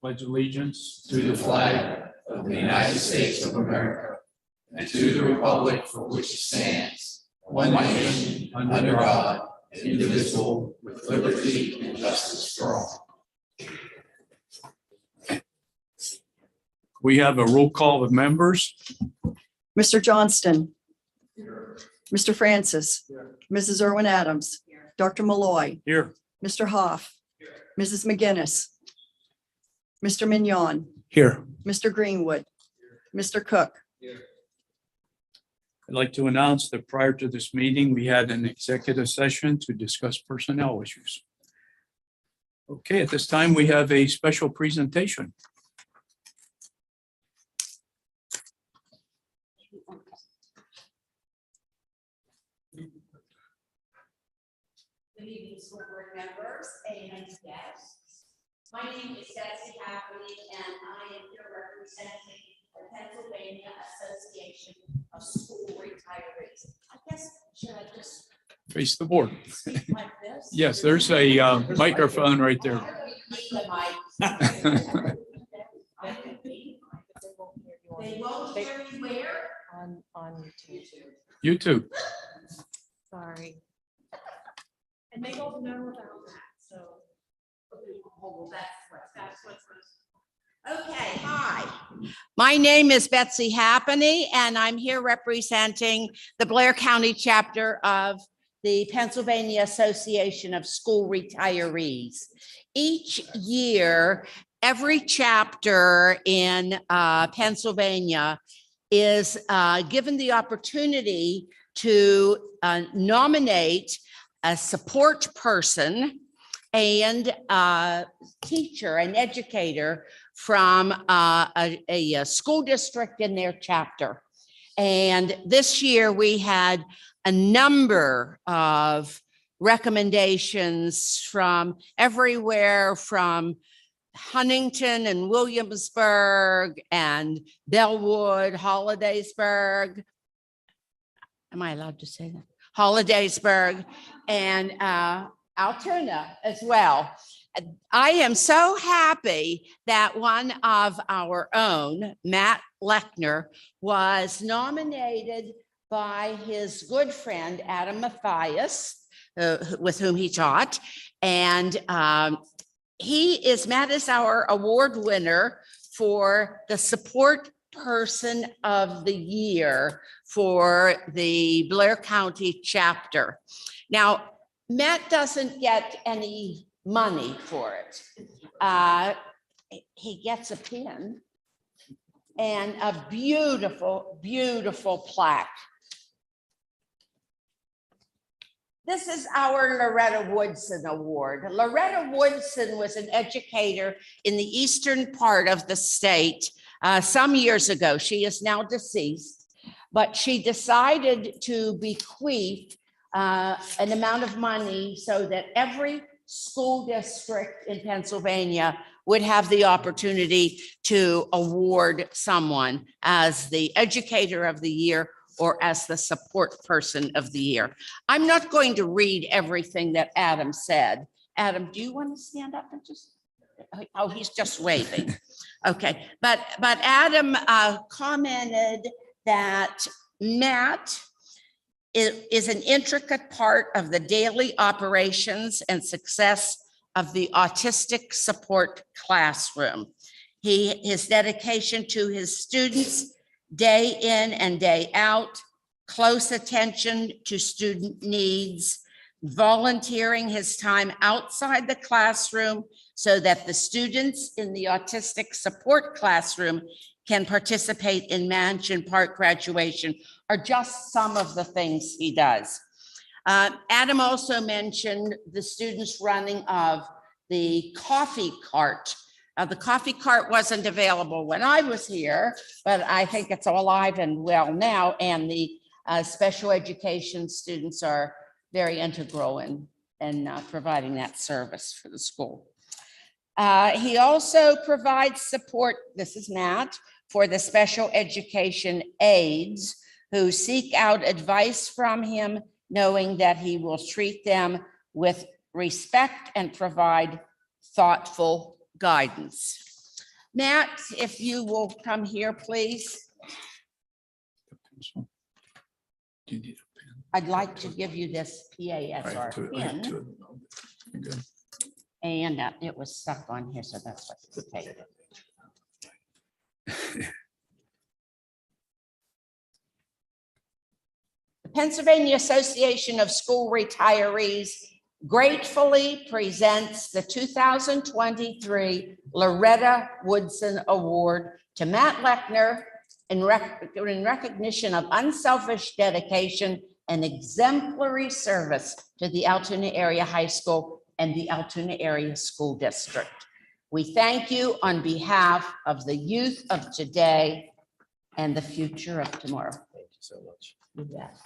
pledge allegiance to the flag of the United States of America and to the republic for which it stands, one nation, under God, indivisible, with liberty and justice for all. We have a roll call of members. Mr. Johnston. Mr. Francis. Mrs. Irwin Adams. Dr. Malloy. Here. Mr. Hoff. Mrs. McGinnis. Mr. Mignon. Here. Mr. Greenwood. Mr. Cook. I'd like to announce that prior to this meeting, we had an executive session to discuss personnel issues. Okay, at this time, we have a special presentation. Good evening, school board members and guests. My name is Betsy Haverly, and I am here representing the Pennsylvania Association of School Retirees. I guess, should I just Face the board. speak like this? Yes, there's a microphone right there. I don't need the mic. They won't hear me where? On YouTube. YouTube. Sorry. And they don't know about that, so. Oh, that's what's. Okay, hi. My name is Betsy Happany, and I'm here representing the Blair County chapter of the Pennsylvania Association of School Retirees. Each year, every chapter in Pennsylvania is given the opportunity to nominate a support person and a teacher, an educator from a school district in their chapter. And this year we had a number of recommendations from everywhere, from Huntington and Williamsburg and Bellwood, Hollidaysburg. Am I allowed to say that? Hollidaysburg and Altoona as well. I am so happy that one of our own, Matt Lechner, was nominated by his good friend, Adam Mathias, with whom he taught. And Matt is our award winner for the support person of the year for the Blair County chapter. Now, Matt doesn't get any money for it. He gets a pin and a beautiful, beautiful plaque. This is our Loretta Woodson Award. Loretta Woodson was an educator in the eastern part of the state some years ago. She is now deceased, but she decided to bequeath an amount of money so that every school district in Pennsylvania would have the opportunity to award someone as the educator of the year or as the support person of the year. I'm not going to read everything that Adam said. Adam, do you want to stand up and just, oh, he's just waving. Okay, but Adam commented that Matt is an intricate part of the daily operations and success of the autistic support classroom. His dedication to his students day in and day out, close attention to student needs, volunteering his time outside the classroom so that the students in the autistic support classroom can participate in Mansion Park graduation are just some of the things he does. Adam also mentioned the students running of the coffee cart. The coffee cart wasn't available when I was here, but I think it's alive and well now, and the special education students are very integral in providing that service for the school. He also provides support, this is Matt, for the special education aides who seek out advice from him, knowing that he will treat them with respect and provide thoughtful guidance. Matt, if you will come here, please. Do you need a pen? I'd like to give you this I have PASR two- I have pin. two. You're good. And it was stuck on here, so that's what it's taking. The Pennsylvania Association of School Retirees gratefully presents the 2023 Loretta Woodson Award to Matt Lechner in recognition of unselfish dedication and exemplary service to the Altoona Area High School and the Altoona Area School District. We thank you on behalf of the youth of today and the future of tomorrow. Thank you so much. You bet.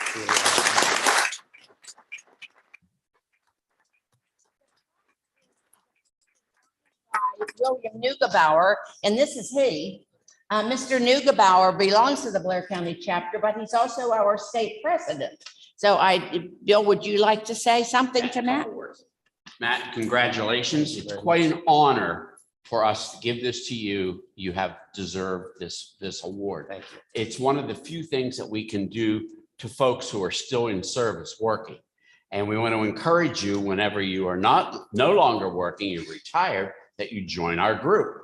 William Neugebauer, and this is he. Mr. Neugebauer belongs to the Blair County chapter, but he's also our state president. So Bill, would you like to say something to Matt? Matt, congratulations. It's quite an honor for us to give this to you. You have deserved this award. Thank you. It's one of the few things that we can do to folks who are still in service working. And we want to encourage you whenever you are no longer working, you're retired, that you join our group.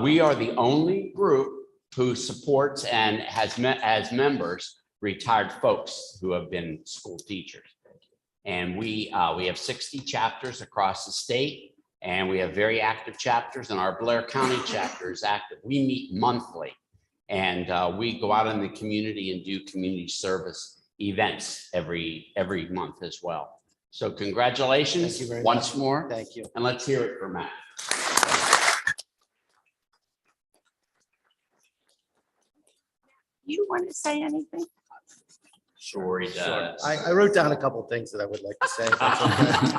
We are the only group who supports and has met as members retired folks who have been school teachers. And we have 60 chapters across the state, and we have very active chapters, and our Blair County chapter is active. We meet monthly, and we go out in the community and do community service events every month as well. So congratulations Thank you very once more, Thank you. and let's hear it for Matt. You want to say anything? Sure he does. I wrote down a couple of things that I would like to say, if that's okay.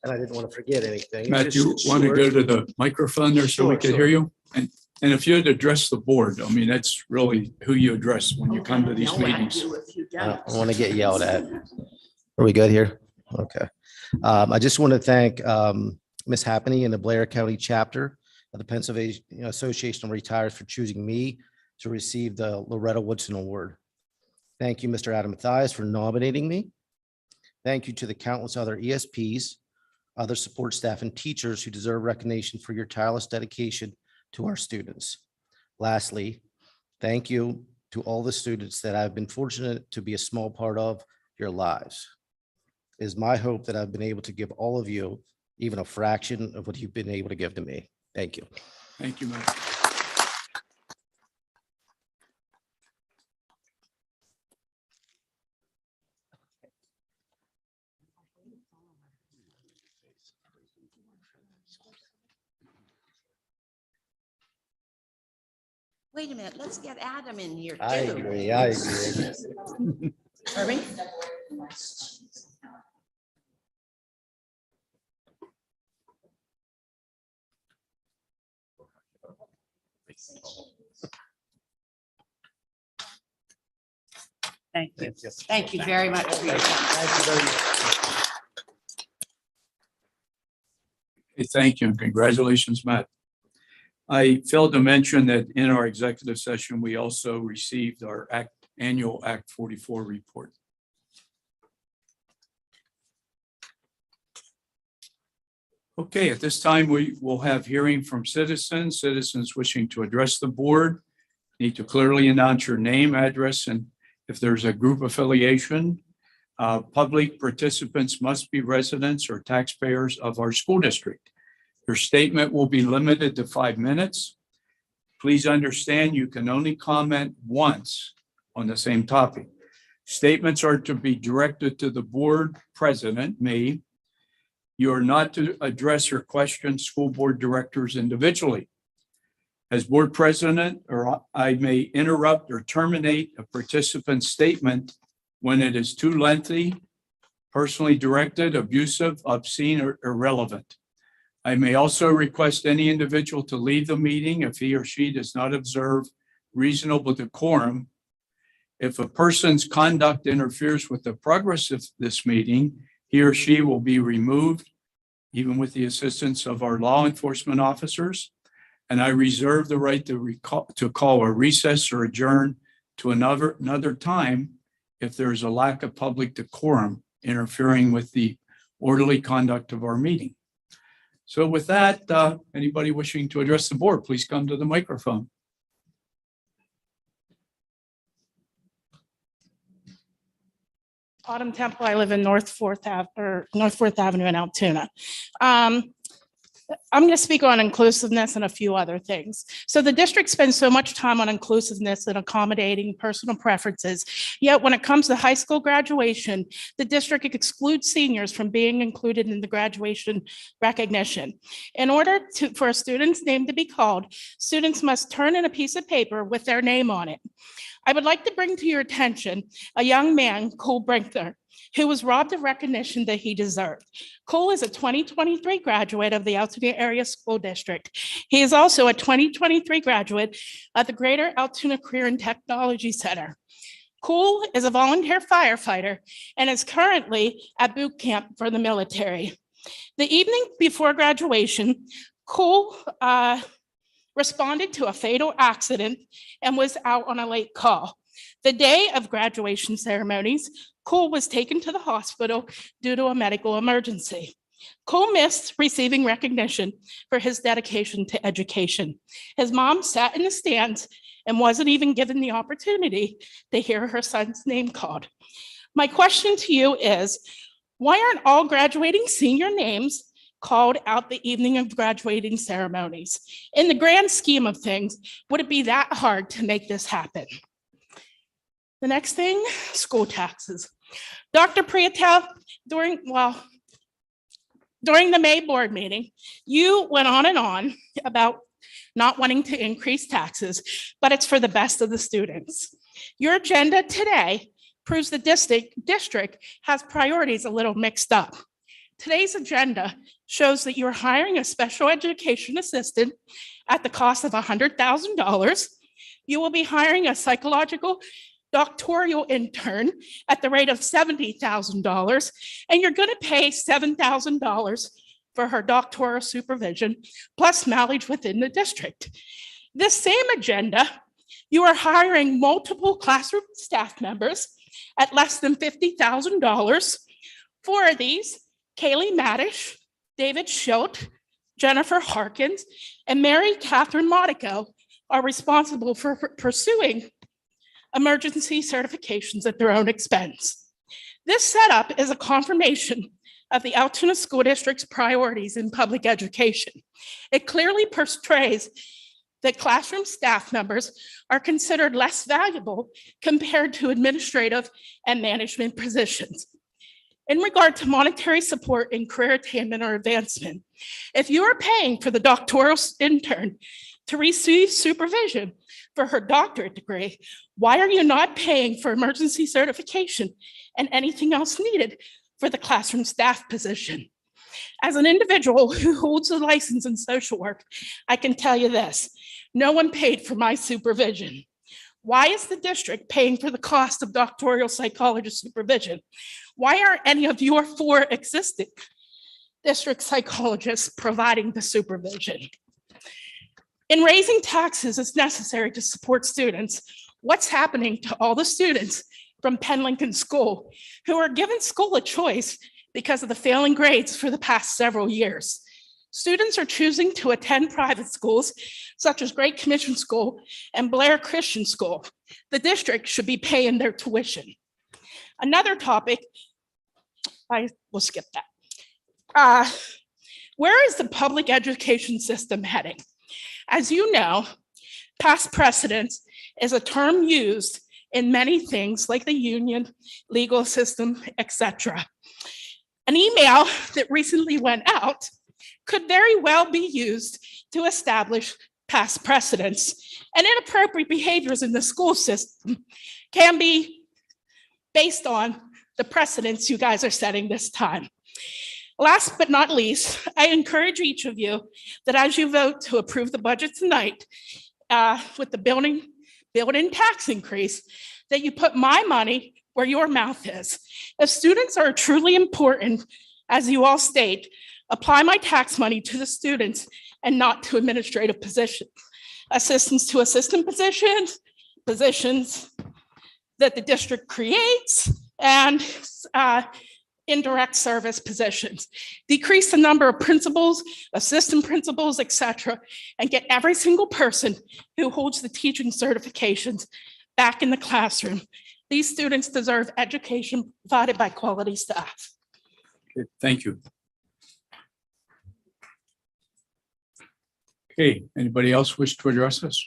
And I didn't want to forget anything. Matt, you Just want to short. go to the microphone there so we Sure, can sure. hear you? And if you'd address the board, I mean, that's really who you address when you come to these meetings. I don't want to get yelled at. Are we good here? Okay. I just want to thank Ms. Happany and the Blair County chapter of the Pennsylvania Association of Retirees for choosing me to receive the Loretta Woodson Award. Thank you, Mr. Adam Mathias, for nominating me. Thank you to the countless other ESPs, other support staff, and teachers who deserve recognition for your tireless dedication to our students. Lastly, thank you to all the students that I've been fortunate to be a small part of your lives. It is my hope that I've been able to give all of you even a fraction of what you've been able to give to me. Thank you. Thank you, Matt. Wait a minute, let's get Adam in here too. I agree. I agree. Pardon me? Thank you. Thank you. Thank you very much for your time. Thank you very much. Hey, thank you and congratulations, Matt. I failed to mention that in our executive session, we also received our annual Act 44 report. Okay, at this time, we will have hearing from citizens. Citizens wishing to address the board need to clearly announce your name, address, and if there's a group affiliation. Public participants must be residents or taxpayers of our school district. Your statement will be limited to 5 minutes. Please understand you can only comment once on the same topic. Statements are to be directed to the board president, me. You are not to address your questions school board directors individually. As board president, or I may interrupt or terminate a participant's statement when it is too lengthy, personally directed, abusive, obscene, or irrelevant. I may also request any individual to leave the meeting if he or she does not observe reasonable decorum. If a person's conduct interferes with the progress of this meeting, he or she will be removed, even with the assistance of our law enforcement officers. and I reserve the right to call a recess or adjourn to another time if there is a lack of public decorum interfering with the orderly conduct of our meeting. So with that, anybody wishing to address the board, please come to the microphone. Autumn Temple, I live in North Fourth Avenue in Altoona. I'm going to speak on inclusiveness and a few other things. So the district spends so much time on inclusiveness and accommodating personal preferences. Yet when it comes to high school graduation, the district excludes seniors from being included in the graduation recognition. In order for a student's name to be called, students must turn in a piece of paper with their name on it. I would like to bring to your attention a young man, Cole Brinkner, who was robbed of recognition that he deserved. Cole is a 2023 graduate of the Altoona Area School District. He is also a 2023 graduate of the Greater Altoona Career and Technology Center. Cole is a volunteer firefighter and is currently at boot camp for the military. The evening before graduation, Cole responded to a fatal accident and was out on a late call. The day of graduation ceremonies, Cole was taken to the hospital due to a medical emergency. Cole missed receiving recognition for his dedication to education. His mom sat in the stands and wasn't even given the opportunity to hear her son's name called. My question to you is, why aren't all graduating senior names called out the evening of graduating ceremonies? In the grand scheme of things, would it be that hard to make this happen? The next thing, school taxes. Dr. Priatel, during the May board meeting, you went on and on about not wanting to increase taxes, but it's for the best of the students. Your agenda today proves the district has priorities a little mixed up. Today's agenda shows that you're hiring a special education assistant at the cost of $100,000. You will be hiring a psychological doctoral intern at the rate of $70,000, and you're going to pay $7,000 for her doctoral supervision, plus mileage within the district. This same agenda, you are hiring multiple classroom staff members at less than $50,000. Four of these, Kaylee Maddish, David Schilt, Jennifer Harkins, and Mary Catherine Modico, are responsible for pursuing emergency certifications at their own expense. This setup is a confirmation of the Altoona School District's priorities in public education. It clearly portrays that classroom staff members are considered less valuable compared to administrative and management positions. In regard to monetary support and career attainment or advancement, if you are paying for the doctoral intern to receive supervision for her doctorate degree, why are you not paying for emergency certification and anything else needed for the classroom staff position? As an individual who holds a license in social work, I can tell you this: no one paid for my supervision. Why is the district paying for the cost of doctoral psychologist supervision? Why aren't any of your four existing district psychologists providing the supervision? In raising taxes, it's necessary to support students. What's happening to all the students from Penn Lincoln School who are given school a choice because of the failing grades for the past several years? Students are choosing to attend private schools such as Great Commission School and Blair Christian School. The district should be paying their tuition. Another topic, I will skip that. Where is the public education system heading? As you know, past precedence is a term used in many things like the union, legal system, etc. An email that recently went out could very well be used to establish past precedents, and inappropriate behaviors in the school system can be based on the precedents you guys are setting this time. Last but not least, I encourage each of you that as you vote to approve the budget tonight with the building tax increase, that you put my money where your mouth is. If students are truly important, as you all state, apply my tax money to the students and not to administrative positions, assistants to assistant positions, positions that the district creates, and indirect service positions. Decrease the number of principals, assistant principals, et cetera, and get every single person who holds the teaching certifications back in the classroom. These students deserve education provided by quality staff. Okay, thank you. Okay, anybody else wish to address us?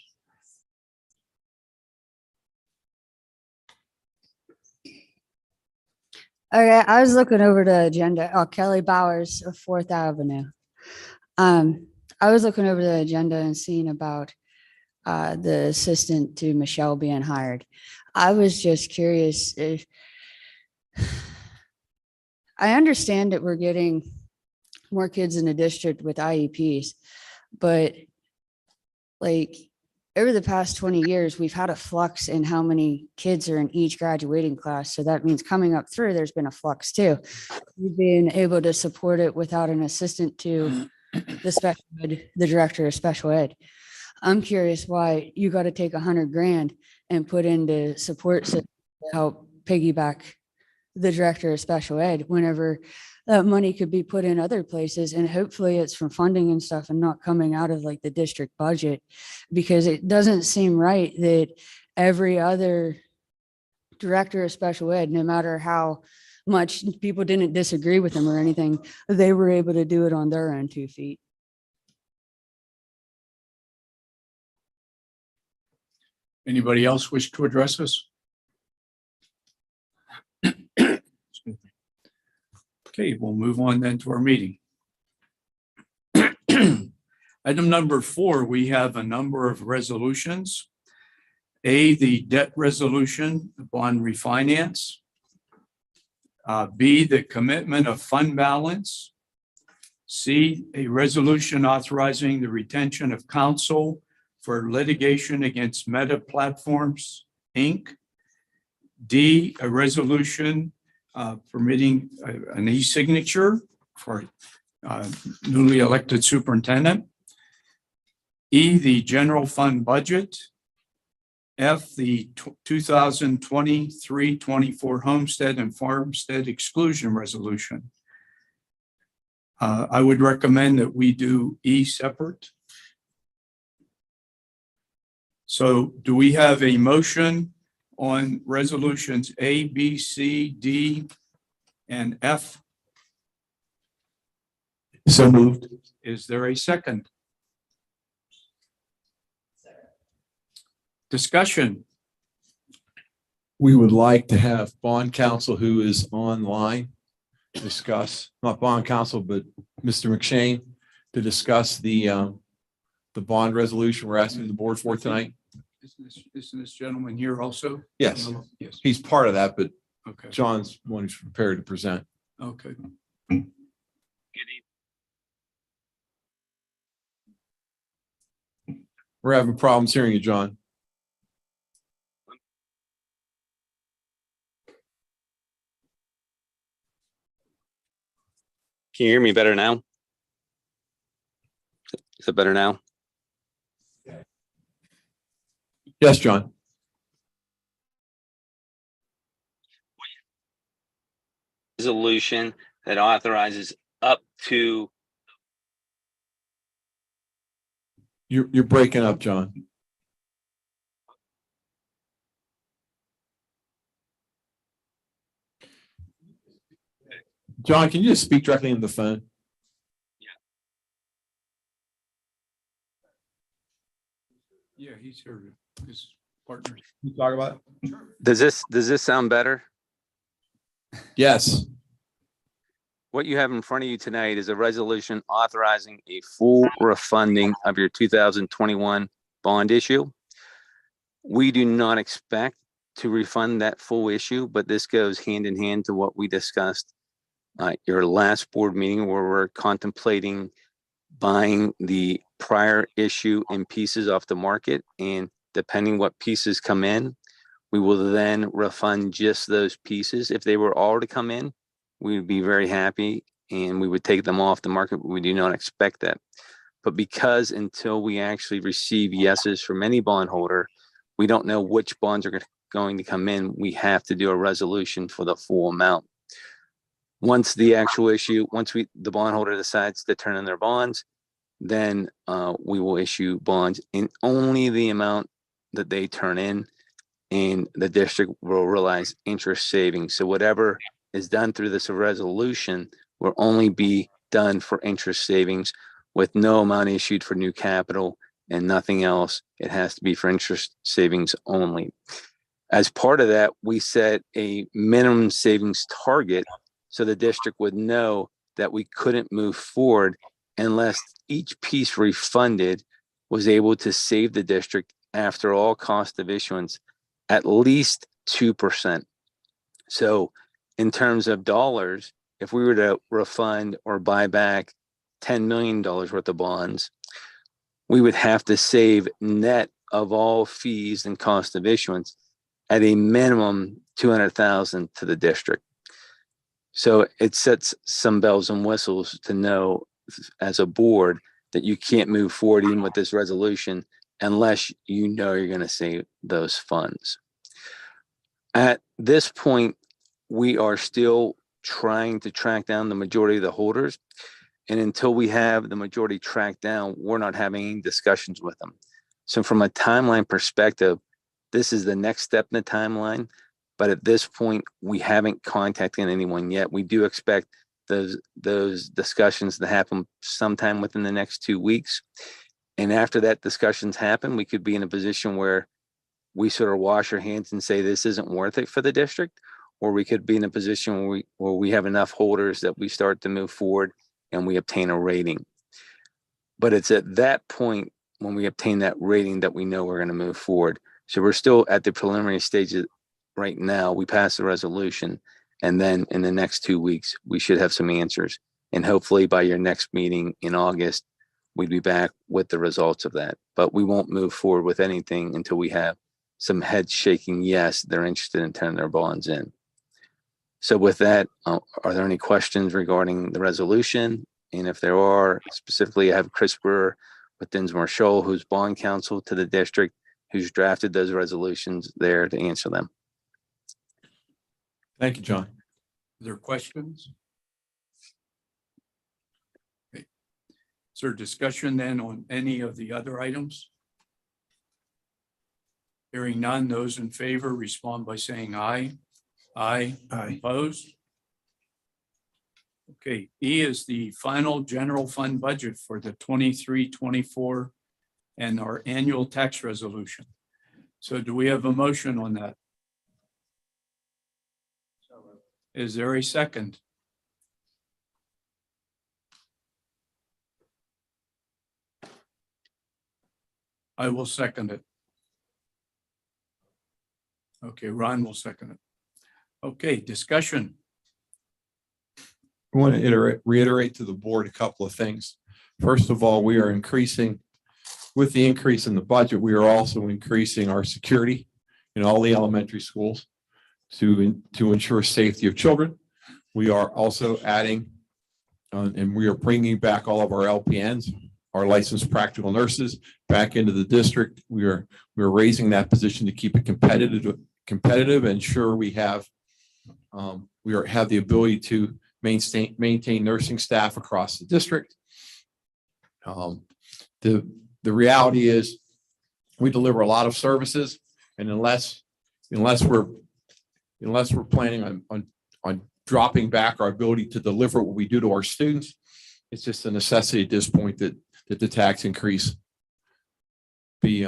Okay, I was looking over the agenda. Oh, Kelly Bowers of 4th Avenue. I was looking over the agenda and seeing about the assistant to Michelle being hired. I was just curious if I understand that we're getting more kids in the district with IEPs, but like over the past 20 years, we've had a flux in how many kids are in each graduating class. So that means coming up through, there's been a flux too. We've been able to support it without an assistant to the special ed, the director of special ed. I'm curious why you got to take $100 grand and put into support system to help piggyback the director of special ed whenever that money could be put in other places. And hopefully it's from funding and stuff and not coming out of like the district budget, because it doesn't seem right that every other director of special ed, no matter how much people didn't disagree with them or anything, they were able to do it on their own 2 feet. Anybody else wish to address us? Okay, we'll move on then to our meeting. Item number 4, we have a number of resolutions. A, the debt resolution upon refinance. B, the commitment of fund balance. C, a resolution authorizing the retention of counsel for litigation against Meta Platforms, Inc. D, a resolution permitting an e-signature for newly elected superintendent. E, the general fund budget. F, the 2023-24 homestead and farmstead exclusion resolution. I would recommend that we do E separate. So do we have a motion on resolutions A, B, C, D, and F? So moved. Is there a second? Discussion. We would like to have bond counsel who is online discuss, not bond counsel, but Mr. McShane to discuss the bond resolution we're asking the board for tonight. Isn't this gentleman here also? Yes, Yes. he's part of that, but Okay. John's one who's prepared to present. Okay. We're having problems hearing you, John. Can you hear me better now? Is it better now? Yes, John. Resolution that authorizes up to, You're breaking up, John. John, can you just speak directly in the phone? Yeah, he's here. His partner. Can you talk about it? does this sound better? Yes. What you have in front of you tonight is a resolution authorizing a full refunding of your 2021 bond issue. We do not expect to refund that full issue, but this goes hand in hand to what we discussed at your last board meeting, where we're contemplating buying the prior issue in pieces off the market, and depending what pieces come in, we will then refund just those pieces. If they were all to come in, we would be very happy and we would take them off the market. But we do not expect that. But because until we actually receive yeses from any bondholder, we don't know which bonds are going to come in. We have to do a resolution for the full amount. Once the actual issue, once the bondholder decides to turn in their bonds, then we will issue bonds in only the amount that they turn in, and the district will realize interest savings. So whatever is done through this resolution will only be done for interest savings, with no amount issued for new capital and nothing else. It has to be for interest savings only. As part of that, we set a minimum savings target so the district would know that we couldn't move forward unless each piece refunded was able to save the district, after all cost of issuance, at least 2%. So in terms of dollars, if we were to refund or buy back $10 million worth of bonds, we would have to save net of all fees and cost of issuance at a minimum $200,000 to the district. So it sets some bells and whistles to know as a board that you can't move forward even with this resolution unless you know you're going to save those funds. At this point, we are still trying to track down the majority of the holders. And until we have the majority tracked down, we're not having any discussions with them. So from a timeline perspective, this is the next step in the timeline. But at this point, we haven't contacted anyone yet. We do expect those discussions to happen sometime within the next 2 weeks. And after that discussions happen, we could be in a position where we sort of wash our hands and say this isn't worth it for the district, or we could be in a position where we have enough holders that we start to move forward and we obtain a rating. But it's at that point when we obtain that rating that we know we're going to move forward. So we're still at the preliminary stages right now. We passed the resolution, and then in the next 2 weeks, we should have some answers. And hopefully by your next meeting in August, we'd be back with the results of that. But we won't move forward with anything until we have some head shaking, yes, they're interested in turning their bonds in. So with that, are there any questions regarding the resolution? And if there are, specifically, I have Chris Brewer with Dinsmore Shoal, who's bond counsel to the district, who's drafted those resolutions there to answer them. Thank you, John. Are there questions? Okay. Is there discussion then on any of the other items? Hearing none, those in favor respond by saying aye. Aye. Aye. Opposed? Okay, E is the final general fund budget for the 23-24 and our annual tax resolution. So do we have a motion on that? Is there a second? I will second it. Okay, Ron will second it. Okay, discussion. I want to reiterate to the board a couple of things. First of all, we are increasing, with the increase in the budget, we are also increasing our security in all the elementary schools to ensure safety of children. We are also adding, and we are bringing back all of our LPNs, our licensed practical nurses, back into the district. We are raising that position to keep it competitive and ensure we have the ability to maintain nursing staff across the district. The reality is we deliver a lot of services, and unless we're planning on dropping back our ability to deliver what we do to our students, it's just a necessity at this point that the tax increase be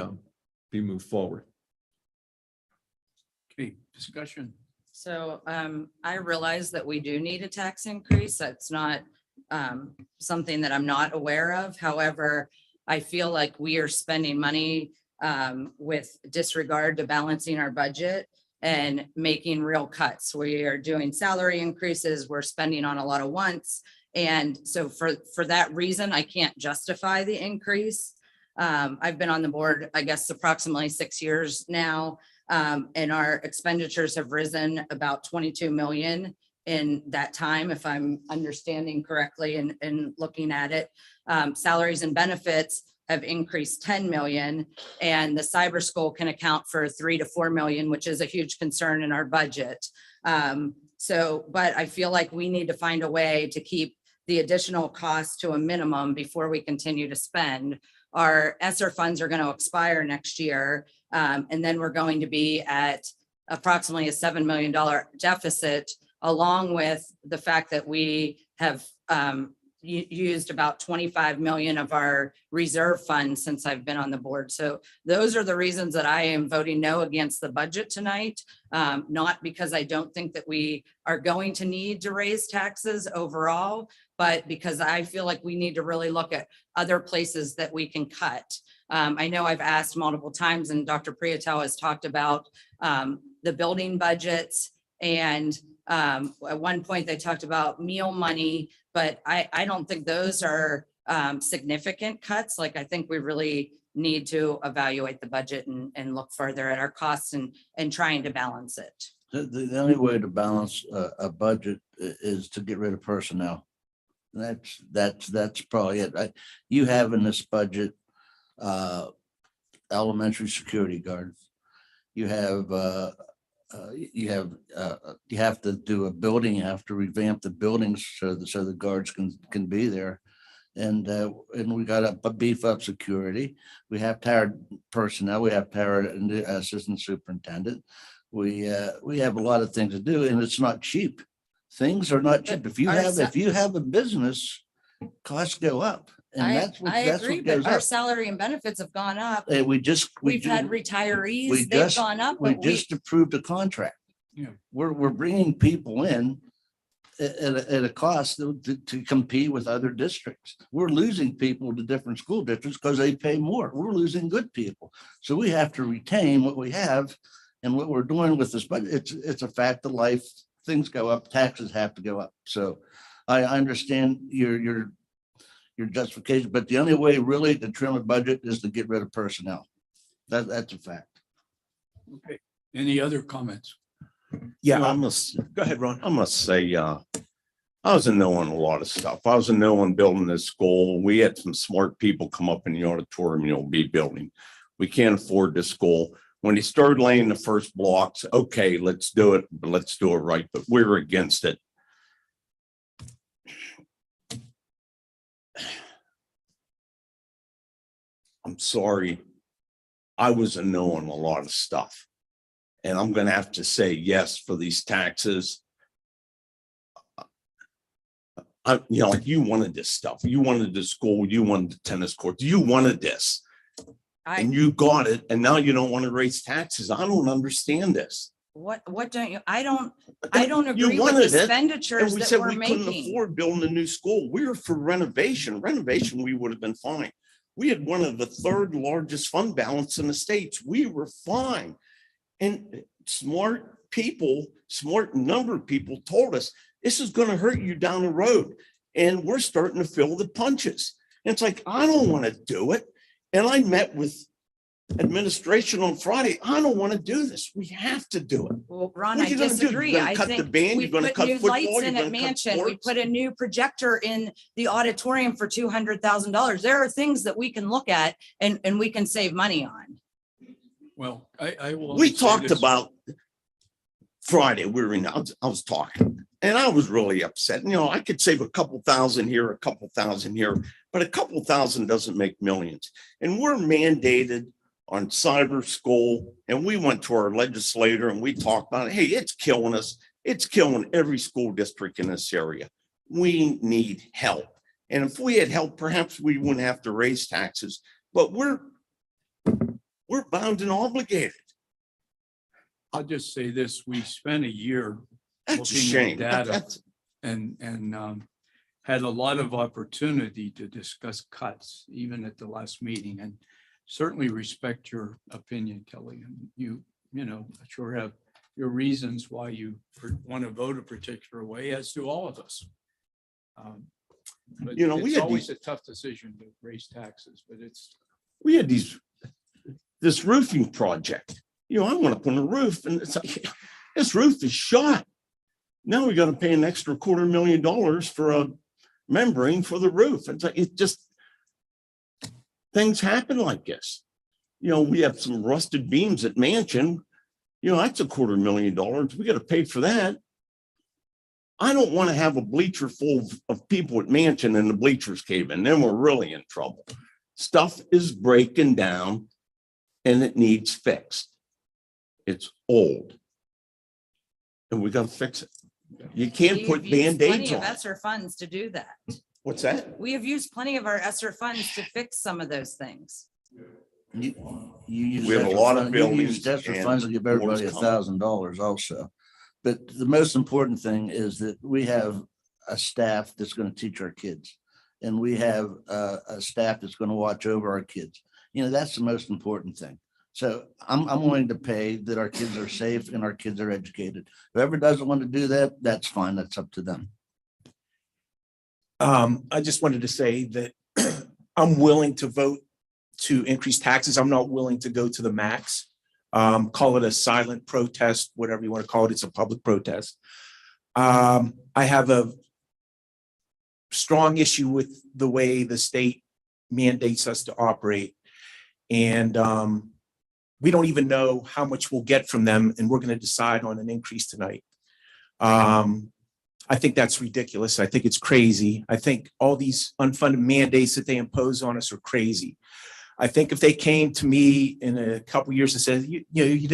moved forward. Okay, discussion. So I realize that we do need a tax increase. That's not something that I'm not aware of. However, I feel like we are spending money with disregard to balancing our budget and making real cuts. We are doing salary increases. We're spending on a lot of wants. And so for that reason, I can't justify the increase. I've been on the board, I guess, approximately 6 years now. And our expenditures have risen about 22 million in that time, if I'm understanding correctly and looking at it. Salaries and benefits have increased 10 million, and the cyber school can account for 3 to 4 million, which is a huge concern in our budget. But I feel like we need to find a way to keep the additional costs to a minimum before we continue to spend. Our ESSER funds are going to expire next year. And then we're going to be at approximately a $7 million deficit, along with the fact that we have used about 25 million of our reserve funds since I've been on the board. So those are the reasons that I am voting no against the budget tonight. Not because I don't think that we are going to need to raise taxes overall, but because I feel like we need to really look at other places that we can cut. I know I've asked multiple times, and Dr. Prieto has talked about the building budgets, and at one point they talked about meal money, but I don't think those are significant cuts. Like, I think we really need to evaluate the budget and look further at our costs and trying to balance it. The only way to balance a budget is to get rid of personnel. That's probably it. You have in this budget elementary security guards. You have to do a building. You have to revamp the buildings so the guards can be there, and we got to beef up security. We have to hire personnel. We have to hire an assistant superintendent. We have a lot of things to do, and it's not cheap. Things are not cheap. If you have a business, costs go up, and that's what goes Our up. salary and benefits have gone up. We've had retirees, they've gone up. We but just approved a contract. Yeah. We're bringing people in at a cost to compete with other districts. We're losing people to different school districts because they pay more. We're losing good people. So we have to retain what we have, and what we're doing with this budget, it's a fact of life. Things go up, taxes have to go up. So I understand your justification, but the only way really to trim a budget is to get rid of personnel. That's a fact. Okay. Any other comments? Yeah, Well, I must, Go ahead, Ron. I must say, I was a no on a lot of stuff. I was a no on building this school. We had some smart people come up in the auditorium, be building. We can't afford this school. When he started laying the first blocks, okay, let's do it, but let's do it right. But we're against it. I'm sorry. I was a no on a lot of stuff. And I'm going to have to say yes for these taxes. Like, you wanted this stuff. You wanted the school. You wanted the tennis courts. You wanted this. And you got it. And now you don't want to raise taxes. I don't understand this. What don't you, I don't agree with wanted the it, expenditures And we that said we're we couldn't making. afford building a new school. We were for renovation. Renovation, we would have been fine. We had one of the third largest fund balance in the states. We were fine. And smart people, smart number of people told us this is going to hurt you down the road. And we're starting to feel the punches. And it's like, I don't want to do it. And I met with administration on Friday. I don't want to do this. We have to do it. Well, Ron, What I are you gonna do? disagree. You're gonna I cut the think band? we You're gonna put cut new football? lights You're in gonna at cut Mansion. We sports? put a new projector in the auditorium for $200,000. There are things that we can look at and we can save money on. Well, I will. We only say talked this. about Friday. I was talking and I was really upset. I could save a couple thousand here, a couple thousand here, but a couple thousand doesn't make millions. And we're mandated on cyber school. And we went to our legislator and we talked about it. Hey, it's killing us. It's killing every school district in this area. We need help. And if we had help, perhaps we wouldn't have to raise taxes, but we're bound and obligated. I'll just say this, we spent a year That's a looking at shame. data That's- and had a lot of opportunity to discuss cuts, even at the last meeting, and certainly respect your opinion, Kelly. And you sure have your reasons why you want to vote a particular way, as do all of us. But we it's had always a tough decision to raise taxes, but we had this roofing project. I want to put on a roof and it's like, this roof is shot. Now we got to pay an extra $250,000 for a membrane for the roof. It's like, it just, things happen like this. You know, we have some rusted beams at Mansion. You know, that's $250,000. We got to pay for that. I don't want to have a bleacher full of people at Mansion and the bleachers cave in. Then we're really in trouble. Stuff is breaking down and it needs fixed. It's old. And we got to fix it. You can't put We've used Band-Aids plenty of on it. ESSER funds to do that. What's that? We have used plenty of our ESSER funds to fix some of those things. You use We have a ESSER lot of fund- you use buildings ESSER and funds to give more to everybody come. $1,000 also. But the most important thing is that we have a staff that's going to teach our kids. And we have a staff that's going to watch over our kids. You know, that's the most important thing. So I'm willing to pay that our kids are safe and our kids are educated. Whoever doesn't want to do that, that's fine. That's up to them. I just wanted to say that I'm willing to vote to increase taxes. I'm not willing to go to the max. Call it a silent protest, whatever you want to call it. It's a public protest. I have a strong issue with the way the state mandates us to operate. And we don't even know how much we'll get from them, and we're going to decide on an increase tonight. I think that's ridiculous. I think it's crazy. I think all these unfunded mandates that they impose on us are crazy. I think if they came to me in a couple of years and said, you know, you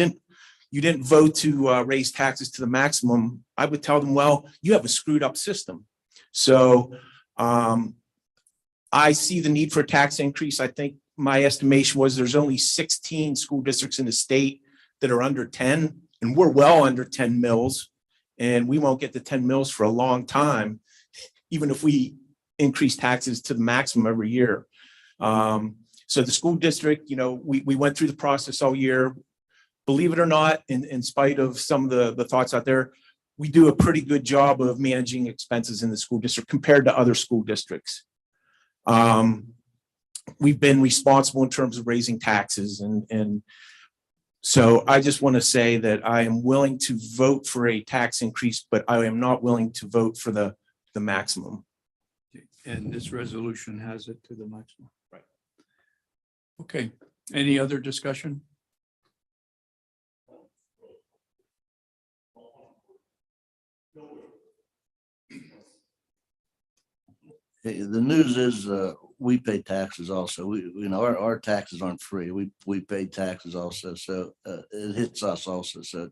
didn't vote to raise taxes to the maximum, I would tell them, well, you have a screwed up system. So I see the need for a tax increase. I think my estimation was there's only 16 school districts in the state that are under 10, and we're well under 10 mills, and we won't get to 10 mills for a long time, even if we increase taxes to the maximum every year. So the school district, you know, we went through the process all year. Believe it or not, in spite of some of the thoughts out there, we do a pretty good job of managing expenses in the school district compared to other school districts. We've been responsible in terms of raising taxes. And so I just want to say that I am willing to vote for a tax increase, but I am not willing to vote for the maximum. And this resolution has it to the maximum. Right. Okay, any other discussion? Hey, the news is we pay taxes also. You know, our taxes aren't free. We pay taxes also. So it hits us also. So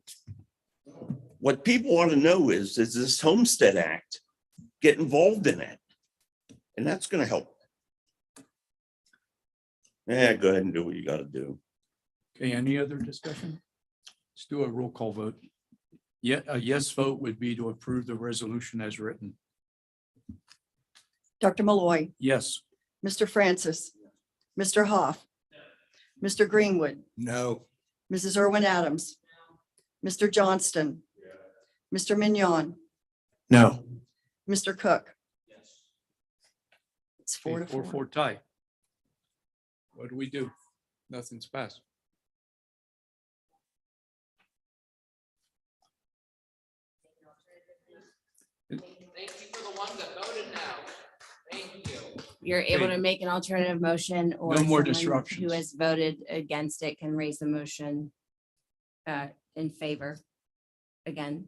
What people want to know is this Homestead Act, get involved in it. And that's going to help. Yeah, go ahead and do what you got to do. Okay, any other discussion? Let's do a roll call vote. Yeah, a yes vote would be to approve the resolution as written. Dr. Malloy, Yes. Mr. Francis, Mr. Hoff, Mr. Greenwood, No. Mrs. Irwin Adams, Mr. Johnston, Mr. Mignon, No. Mr. Cook. It's Okay, 4-4. 4-4 tie. What do we do? Nothing's passed. Thank you for the ones that voted now. Thank you. You're able Okay. to make an alternative motion, or No more someone disruptions. who has voted against it can raise the motion in favor again.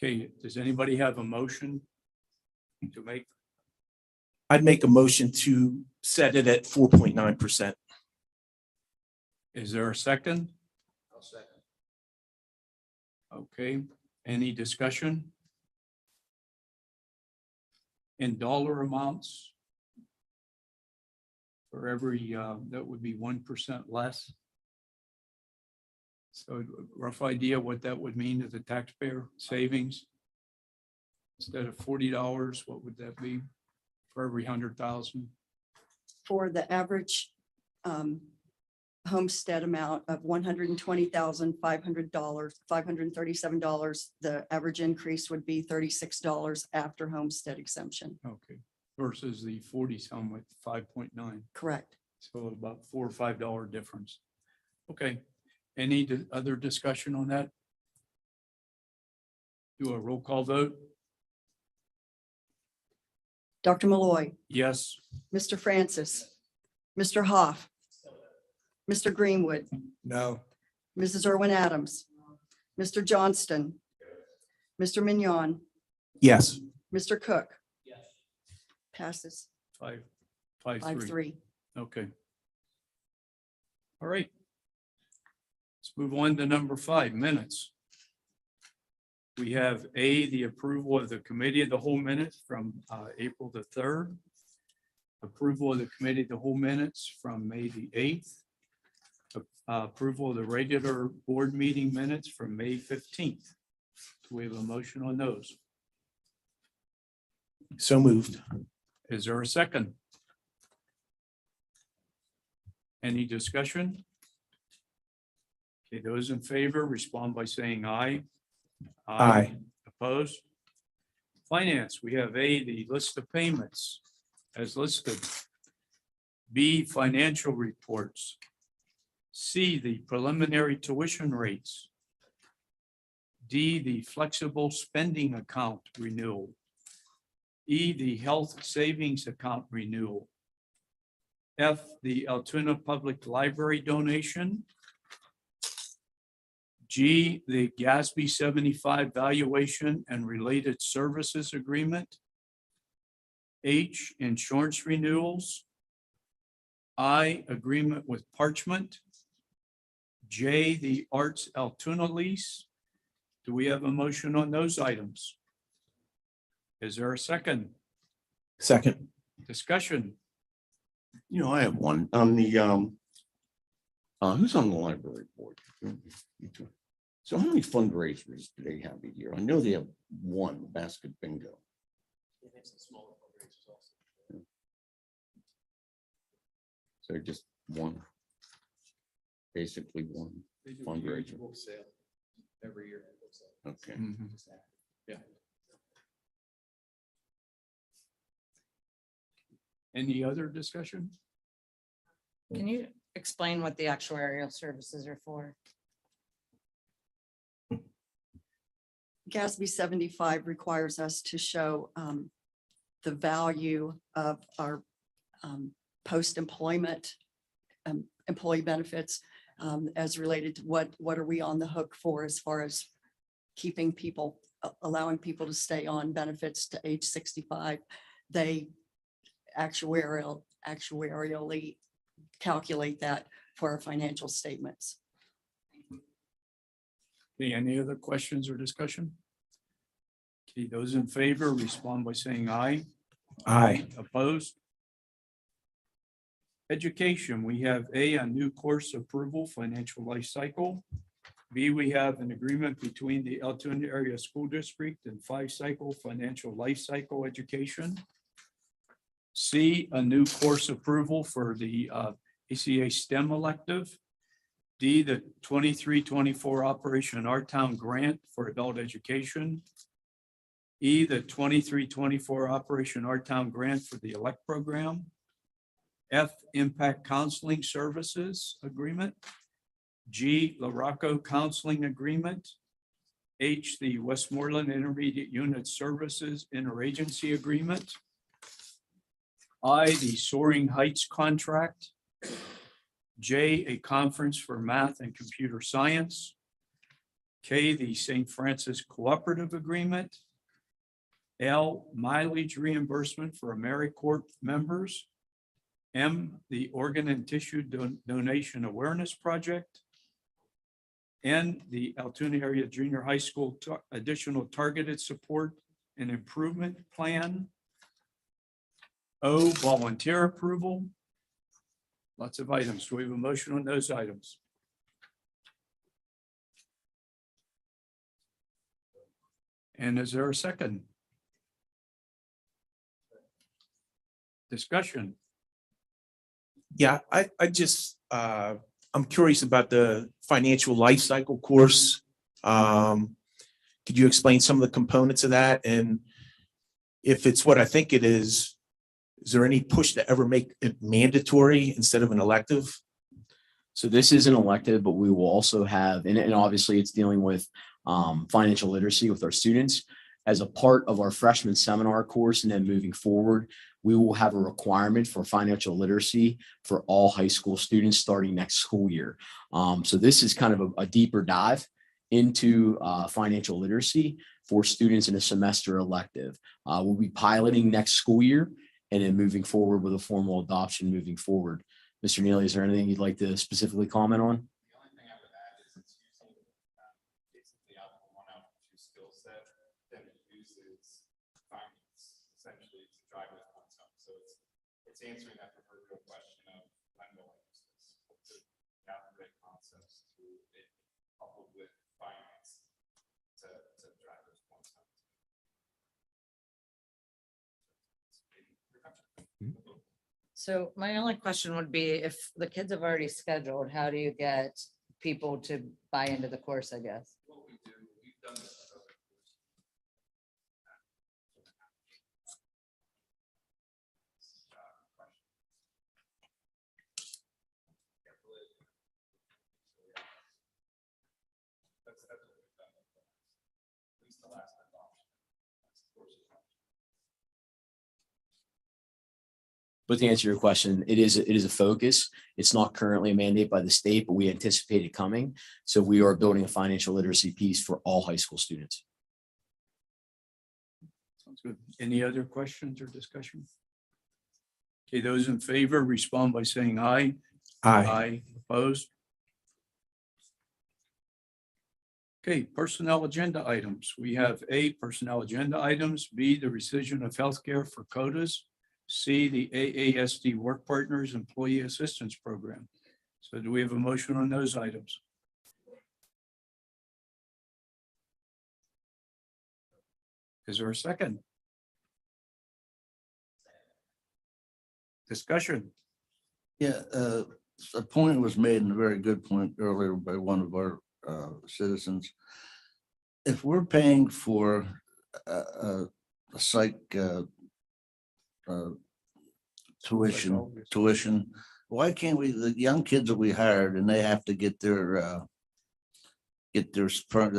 Okay, does anybody have a motion to make? I'd make a motion to set it at 4.9%. Is there a second? Okay, any discussion? In dollar amounts? For every, that would be 1% less. So rough idea what that would mean to the taxpayer savings? Instead of $40, what would that be for every 100,000? For the average homestead amount of $120,500, $537, the average increase would be $36 after homestead exemption. Okay, versus the 40 some with 5.9. Correct. So about $4 or $5 difference. Okay, any other discussion on that? Do a roll call vote? Dr. Malloy, Yes. Mr. Francis, Mr. Hoff, Mr. Greenwood, No. Mrs. Irwin Adams, Mr. Johnston, Mr. Mignon, Yes. Mr. Cook. Passes 5-3. 5-3. Okay. All right. Let's move on to number 5, minutes. We have A, the approval of the committee of the whole minutes from April the 3rd. Approval of the committee of the whole minutes from May the 8th. Approval of the regular board meeting minutes from May 15th. Do we have a motion on those? So moved. Is there a second? Any discussion? Okay, those in favor respond by saying aye. Aye. Opposed? Finance, we have A, the list of payments as listed. B, financial reports. C, the preliminary tuition rates. D, the flexible spending account renewal. E, the health savings account renewal. F, the Altoona Public Library donation. G, the GASB 75 valuation and related services agreement. H, insurance renewals. I, agreement with Parchment. J, the Arts Altoona lease. Do we have a motion on those items? Is there a second? Second. Discussion? You know, I have one on the, who's on the library board? So how many fundraisers do they have a year? I know they have one, basket bingo. So just one, basically one fundraiser. Every year. Okay. Yeah. Any other discussion? Can you explain what the actuarial services are for? GASB 75 requires us to show the value of our post-employment employee benefits as related to what are we on the hook for as far as keeping people, allowing people to stay on benefits to age 65. They actuarially calculate that for our financial statements. Okay, any other questions or discussion? Okay, those in favor respond by saying aye. Aye. Opposed? Education, we have A, a new course approval, financial life cycle. B, we have an agreement between the Altoona Area School District and 5-cycle financial life cycle education. C, a new course approval for the ACA STEM elective. D, the 23-24 Operation Our Town grant for adult education. E, the 23-24 Operation Our Town grant for the ELECT program. F, Impact Counseling Services Agreement. G, LaRocco Counseling Agreement. H, the Westmoreland Intermediate Unit Services Interagency Agreement. I, the Soaring Heights Contract. J, a conference for math and computer science. K, the St. Francis Cooperative Agreement. L, mileage reimbursement for AmeriCorps members. M, the Organ and Tissue Donation Awareness Project. N, the Altoona Area Junior High School Additional Targeted Support and Improvement Plan. O, volunteer approval. Lots of items. Do we have a motion on those items? And is there a second? Discussion. Yeah, I just, I'm curious about the financial life cycle course. Could you explain some of the components of that? And if it's what I think it is there any push to ever make it mandatory instead of an elective? So this is an elective, but we will also have, and obviously it's dealing with financial literacy with our students. As a part of our freshman seminar course, and then moving forward, we will have a requirement for financial literacy for all high school students starting next school year. So this is kind of a deeper dive into financial literacy for students in a semester elective. We'll be piloting next school year and then moving forward with a formal adoption moving forward. Mr. Neely, is there anything you'd like to specifically comment on? The only thing I would add is it's using basically out of one out of two skill set that it uses finance essentially to drive those points home. So it's answering that proverbial question of when will I use this? What's the algebraic concepts to it coupled with finance to drive those points home. So my only question would be, if the kids have already scheduled, how do you get people to buy into the course, I guess? What we do, we've done this with other courses. That's what we've done. At least the last adoption. That's the course adoption. But to answer your question, it is a focus. It's not currently a mandate by the state, but we anticipate it coming. So we are building a financial literacy piece for all high school students. Sounds good. Any other questions or discussion? Okay, those in favor respond by saying aye. Aye. Opposed? Okay, personnel agenda items. We have A, personnel agenda items, B, the rescission of healthcare for quotas, C, the AASD Work Partners Employee Assistance Program. So do we have a motion on those items? Is there a second? Discussion. Yeah, a point was made, and a very good point earlier by one of our citizens. If we're paying for a psych tuition, why can't we, the young kids that we hired and they have to get their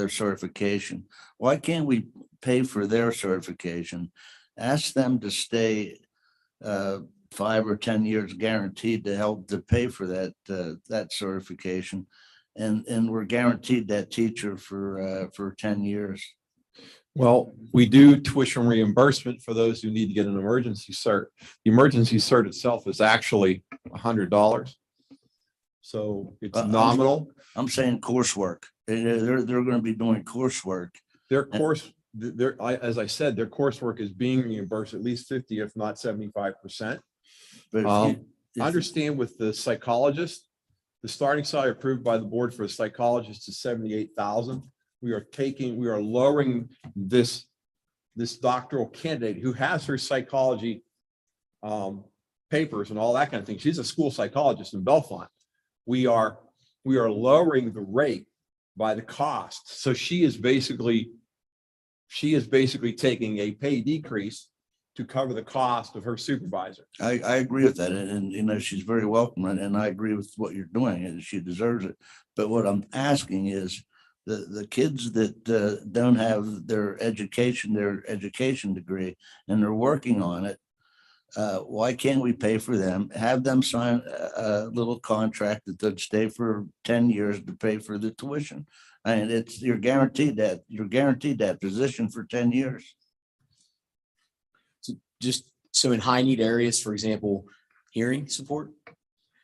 certification, why can't we pay for their certification? Ask them to stay 5 or 10 years guaranteed to help to pay for that certification. And we're guaranteed that teacher for 10 years. Well, we do tuition reimbursement for those who need to get an emergency cert. The emergency cert itself is actually $100. So it's nominal. I'm saying coursework. They're going to be doing coursework. Their course, as I said, their coursework is being reimbursed at least 50, if not 75%. But Understand with the psychologist, the starting salary approved by the board for a psychologist is $78,000. We are lowering this doctoral candidate who has her psychology papers and all that kind of thing. She's a school psychologist in Bellefonte. We are lowering the rate by the cost. So she is basically taking a pay decrease to cover the cost of her supervisor. I agree with that. And you know, she's very welcome. And I agree with what you're doing, and she deserves it. But what I'm asking is, the kids that don't have their education degree and they're working on it, why can't we pay for them, have them sign a little contract that they'd stay for 10 years to pay for the tuition? I mean, you're guaranteed that position for 10 years. So in high need areas, for example, hearing support.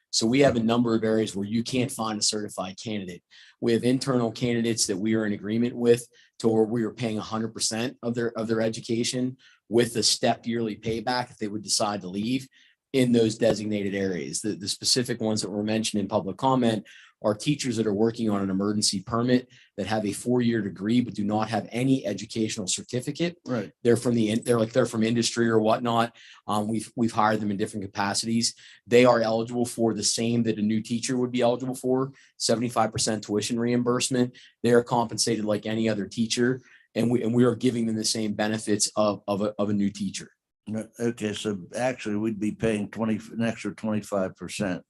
So we have a number of areas where you can't find a certified candidate. We have internal candidates that we are in agreement with to where we are paying 100% of their education with a stepped yearly payback if they would decide to leave in those designated areas. The specific ones that were mentioned in public comment are teachers that are working on an emergency permit that have a 4-year degree but do not have any educational certificate. Right. They're from industry or whatnot. We've hired them in different capacities. They are eligible for the same that a new teacher would be eligible for, 75% tuition reimbursement. They are compensated like any other teacher, and we are giving them the same benefits of a new teacher. Okay, so actually we'd be paying an extra 25%.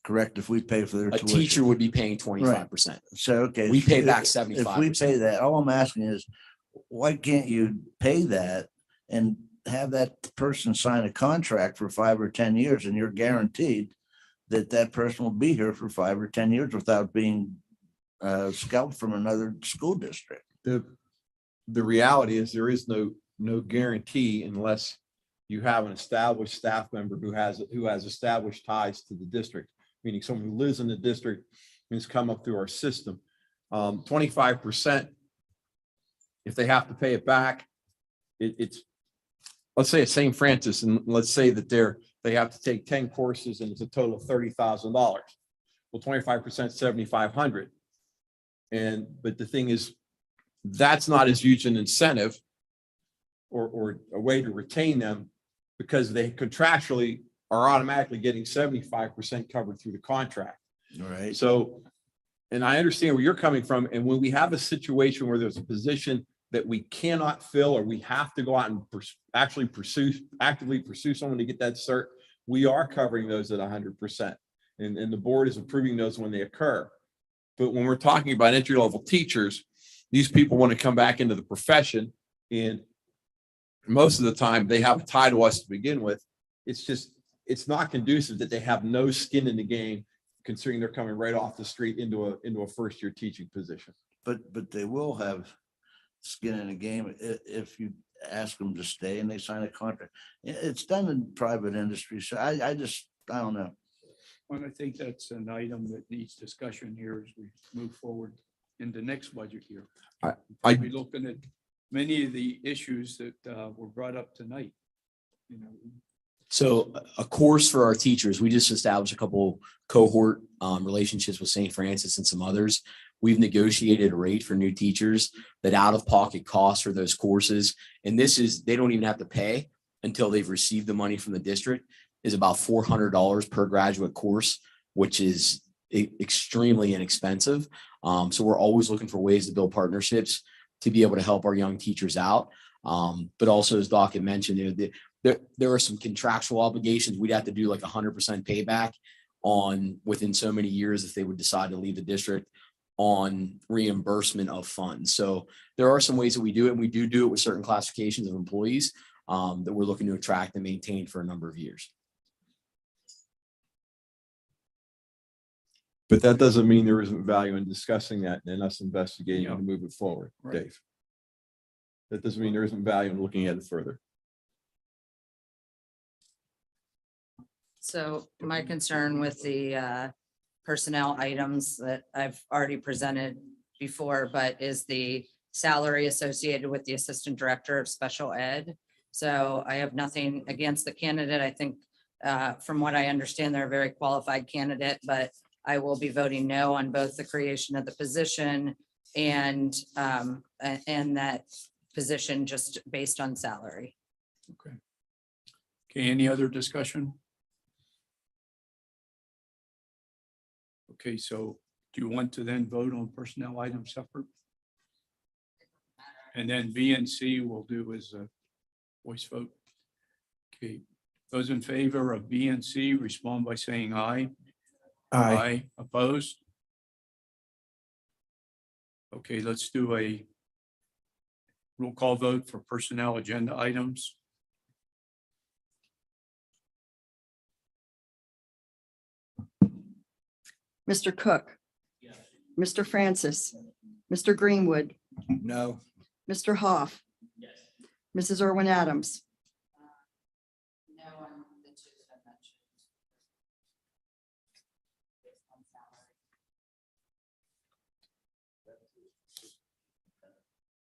correct? If we pay for their A tuition. teacher would be paying 25%. So, okay. We pay back if 75%. we pay that, all I'm asking is, why can't you pay that and have that person sign a contract for 5 or 10 years and you're guaranteed that that person will be here for 5 or 10 years without being scalped from another school district? The reality is there is no guarantee unless you have an established staff member who has established ties to the district, meaning someone who lives in the district and has come up through our system. 25%, if they have to pay it back, it's, let's say it's St. Francis, and let's say that they have to take 10 courses and it's a total of $30,000. Well, 25% 7,500. But the thing is, that's not as huge an incentive or a way to retain them, because they contractually are automatically getting 75% covered through the contract. All right. So, and I understand where you're coming from. And when we have a situation where there's a position that we cannot fill, or we have to go out and actively pursue someone to get that cert, we are covering those at 100%. And the board is approving those when they occur. But when we're talking about entry-level teachers, these people want to come back into the profession, and most of the time they have a tie to us to begin with. It's not conducive that they have no skin in the game, considering they're coming right off the street into a first-year teaching position. But they will have skin in the game if you ask them to stay and they sign a contract. It's done in private industry. So I don't know. Well, I think that's an item that needs discussion here as we move forward in the next budget year. I'd We're looking at many of the issues that were brought up tonight. You know, So a course for our teachers, we just established a couple cohort relationships with St. Francis and some others. We've negotiated a rate for new teachers that out-of-pocket costs for those courses, and they don't even have to pay until they've received the money from the district, is about $400 per graduate course, which is extremely inexpensive. So we're always looking for ways to build partnerships to be able to help our young teachers out. But also, as Doc had mentioned, there are some contractual obligations. We'd have to do like 100% payback within so many years if they would decide to leave the district on reimbursement of funds. So there are some ways that we do it, and we do it with certain classifications of employees that we're looking to attract and maintain for a number of years. But that doesn't mean there isn't value in discussing that and us investigating to move it forward, Right. Dave. That doesn't mean there isn't value in looking at it further. So my concern with the personnel items that I've already presented before, but is the salary associated with the Assistant Director of Special Ed. So I have nothing against the candidate. I think from what I understand, they're a very qualified candidate, but I will be voting no on both the creation of the position and that position just based on salary. Okay. Okay, any other discussion? Okay, so do you want to then vote on personnel items separate? And then B and C will do as a voice vote. Okay, those in favor of B and C respond by saying aye. Aye. Opposed? Okay, let's do a roll call vote for personnel agenda items. Mr. Cook. Mr. Francis. Mr. Greenwood. No. Mr. Hoff. Mrs. Irwin Adams. No on the two that I mentioned.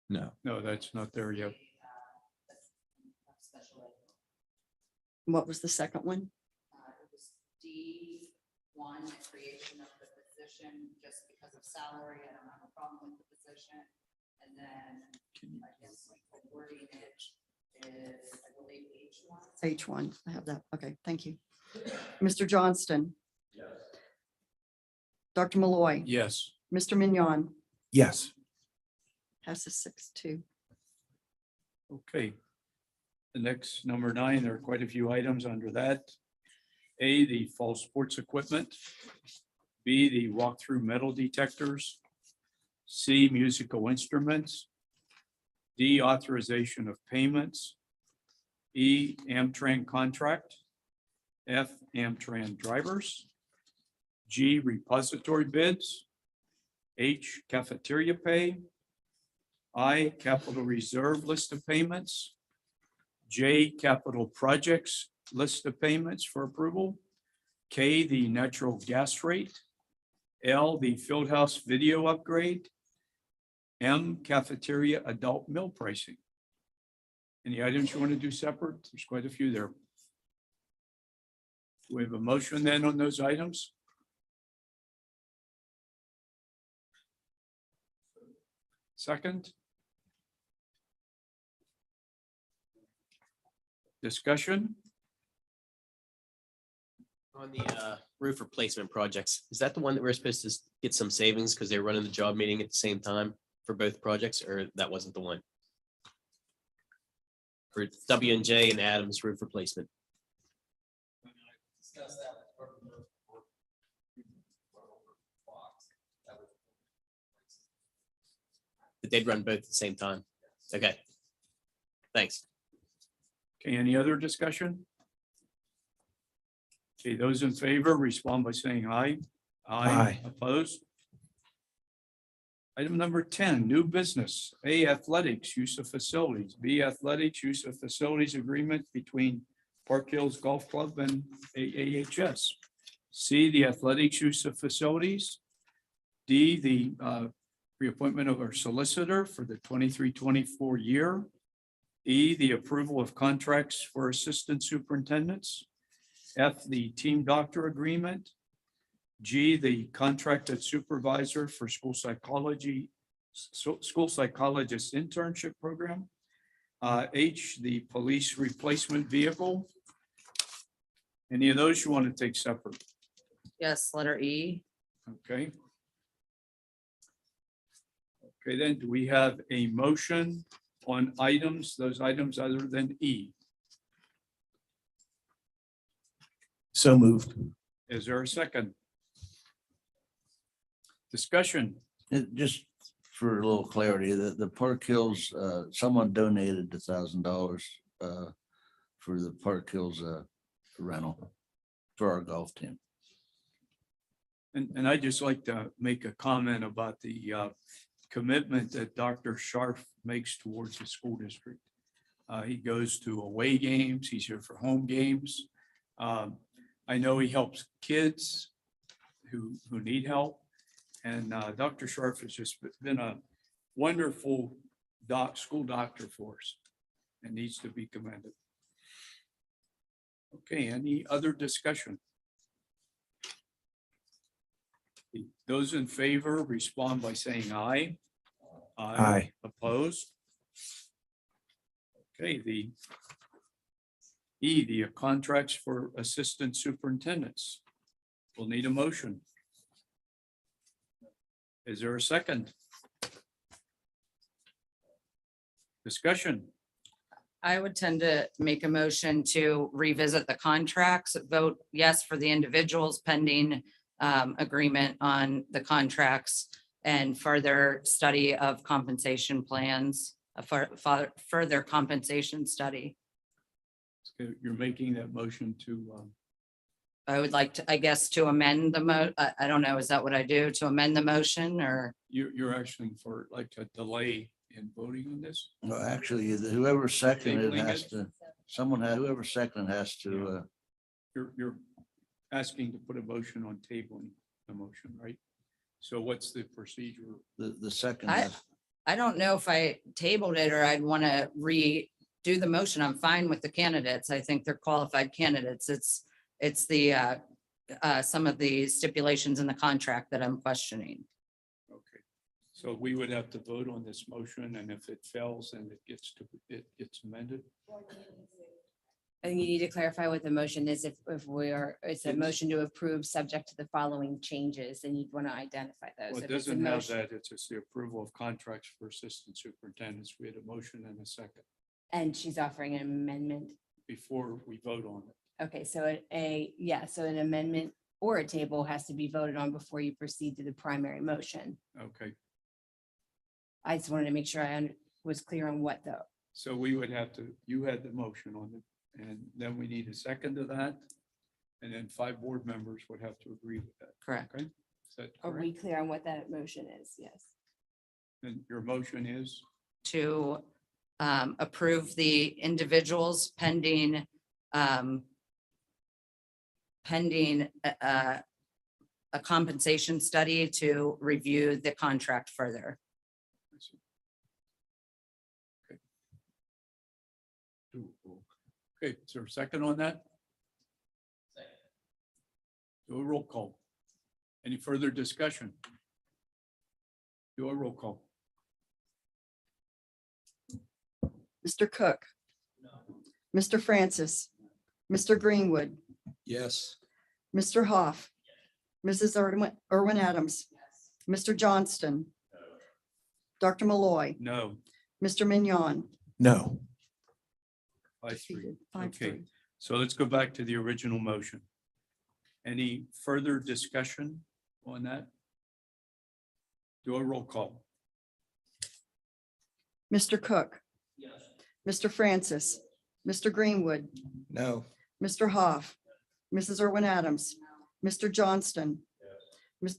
No. No, that's not there yet. What was the second one? It was D1, the creation of the position, just because of salary. I don't have a problem with the position. And then I guess like the wording is, I believe, H1. H1, I have that. Okay, thank you. Mr. Johnston. Yes. Dr. Malloy. Yes. Mr. Mignon. Yes. Passes 6-2. Okay. The next number 9, there are quite a few items under that. A, the fall sports equipment. B, the walk-through metal detectors. C, musical instruments. D, authorization of payments. E, Amtran contract. F, Amtran drivers. G, repository bids. H, cafeteria pay. I, capital reserve list of payments. J, capital projects list of payments for approval. K, the natural gas rate. L, the Fieldhouse video upgrade. M, cafeteria adult meal pricing. Any items you want to do separate? There's quite a few there. We have a motion then on those items. Second. Discussion? On the roof replacement projects, is that the one that we're supposed to get some savings because they're running the job meeting at the same time for both projects, or that wasn't the one? For W&J and Adams roof replacement. But they'd run both at the same time. Okay. Thanks. Okay, any other discussion? Okay, those in favor respond by saying aye. Aye. Opposed? Item number 10, new business. A, athletics, use of facilities. B, athletics, use of facilities agreement between Park Hills Golf Club and AAHS. C, the athletics use of facilities. D, the reappointment of our solicitor for the 23-24 year. E, the approval of contracts for assistant superintendents. F, the team doctor agreement. G, the contracted supervisor for school psychologist internship program. H, the police replacement vehicle. Any of those you want to take separate? Yes, letter E. Okay. Okay, then do we have a motion on items, those items other than E? So moved. Is there a second? Discussion. Just for a little clarity, the Park Hills, someone donated $1,000 for the Park Hills rental for our golf team. And I'd just like to make a comment about the commitment that Dr. Scharf makes towards the school district. He goes to away games. He's here for home games. I know he helps kids who need help. And Dr. Scharf has just been a wonderful school doctor for us and needs to be commended. Okay, any other discussion? Those in favor respond by saying aye. Aye. Opposed? Okay, the E, the contracts for assistant superintendents. We'll need a motion. Is there a second? Discussion. I would tend to make a motion to revisit the contracts, vote yes for the individuals pending agreement on the contracts and further study of compensation plans, further compensation study. So you're making that motion to, I would like to, I guess, to amend the I don't know, is that what I do? To amend the motion or? you're asking for like a delay in voting on this? No, actually, whoever seconded Tabling has it? to, whoever seconded has to, You're asking to put a motion on tabling the motion, right? So what's the procedure? the second. I- has- I don't know if I tabled it or I'd want to redo the motion. I'm fine with the candidates. I think they're qualified candidates. It's the some of the stipulations in the contract that I'm questioning. Okay, so we would have to vote on this motion, and if it fails, then it gets amended. I think you need to clarify what the motion is. If it's a motion to approve subject to the following changes, then you'd want to identify those. Well, it If it's a doesn't have motion- that. It's just the approval of contracts for assistant superintendents. We had a motion and a second. And she's offering an amendment. before we vote on it. Okay, so so an amendment or a table has to be voted on before you proceed to the primary motion. Okay, I just wanted to make sure I was clear on what though. so we would have to, you had the motion on it, and then we need a second to that. And then 5 board members would have to agree with that. Correct. Okay, is that Are we correct? clear on what that motion is? Yes. And your motion is, To approve the individuals pending a compensation study to review the contract further. okay, is there a second on that? Do a roll call. Any further discussion? Do a roll call. Mr. Cook. Mr. Francis. Mr. Greenwood. Yes. Mr. Hoff. Mrs. Irwin Adams. Mr. Johnston. Dr. Malloy. No. Mr. Mignon. No. 5-3. Defeated, Okay, 5-3. so let's go back to the original motion. Any further discussion on that? Do a roll call. Mr. Cook. Mr. Francis. Mr. Greenwood. No. Mr. Hoff. Mrs. Irwin Adams. Mr. Johnston.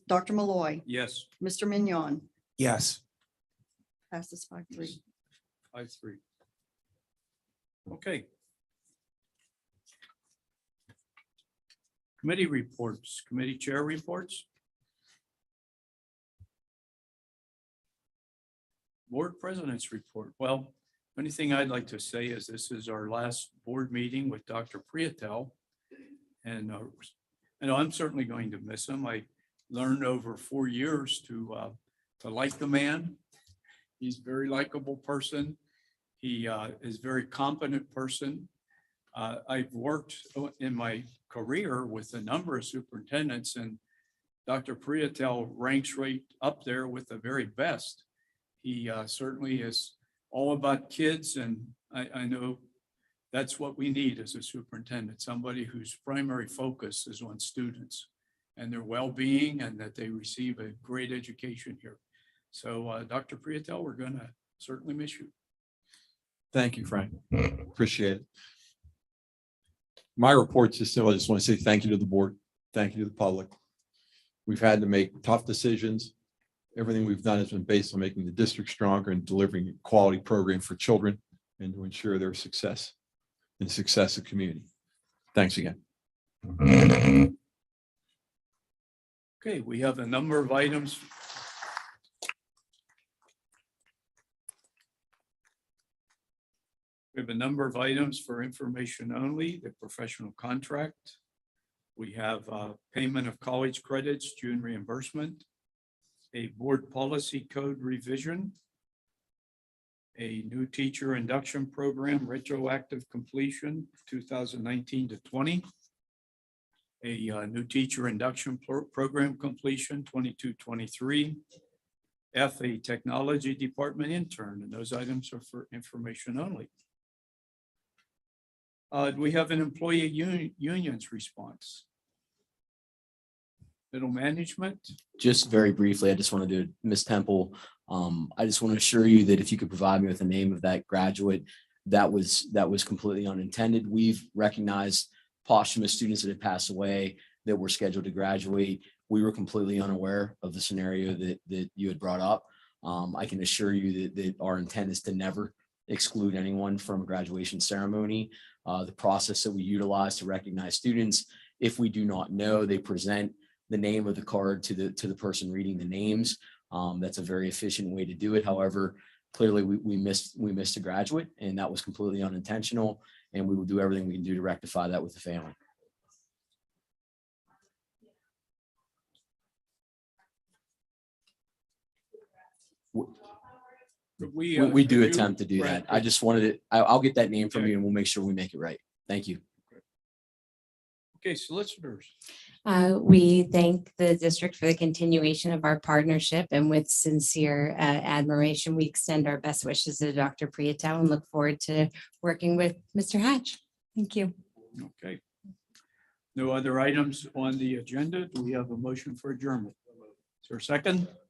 Dr. Malloy. Yes, Mr. Mignon. Yes. Passes 5-3. 5-3. Okay. Committee reports, committee chair reports. Board president's report. Well, only thing I'd like to say is this is our last board meeting with Dr. Prietel. And I'm certainly going to miss him. I learned over 4 years to like the man. He's a very likable person. He is a very competent person. I've worked in my career with a number of superintendents, and Dr. Prietel ranks right up there with the very best. He certainly is all about kids, and I know that's what we need as a superintendent, somebody whose primary focus is on students and their well-being and that they receive a great education here. So Dr. Prietel, we're going to certainly miss you. Thank you, Frank. Appreciate it. My report's just simple. I just want to say thank you to the board. Thank you to the public. We've had to make tough decisions. Everything we've done has been based on making the district stronger and delivering a quality program for children and to ensure their success and success of community. Thanks again. Okay, we have a number of items. We have a number of items for information only, the professional contract. We have payment of college credits, June reimbursement, a board policy code revision, a new teacher induction program, retroactive completion, 2019 to 20, a new teacher induction program completion, 22-23, F, a technology department intern, and those items are for information only. Do we have an employee union's response? Middle management? Just very briefly, I just wanted to, Ms. Temple, I just want to assure you that if you could provide me with the name of that graduate, that was completely unintended. We've recognized posthumous students that had passed away that were scheduled to graduate. We were completely unaware of the scenario that you had brought up. I can assure you that our intent is to never exclude anyone from a graduation ceremony. The process that we utilize to recognize students, if we do not know, they present the name of the card to the person reading the names. That's a very efficient way to do it. However, clearly we missed a graduate, and that was completely unintentional, and we will do everything we can do to rectify that with the family. We do attempt to do that. I just wanted it. I'll get that name from you and we'll make sure we make it right. Thank you. Okay, solicitors. We thank the district for the continuation of our partnership, and with sincere admiration, we extend our best wishes to Dr. Prietel and look forward to working with Mr. Hatch. Thank you. Okay. No other items on the agenda. Do we have a motion for adjournment? Is there a second?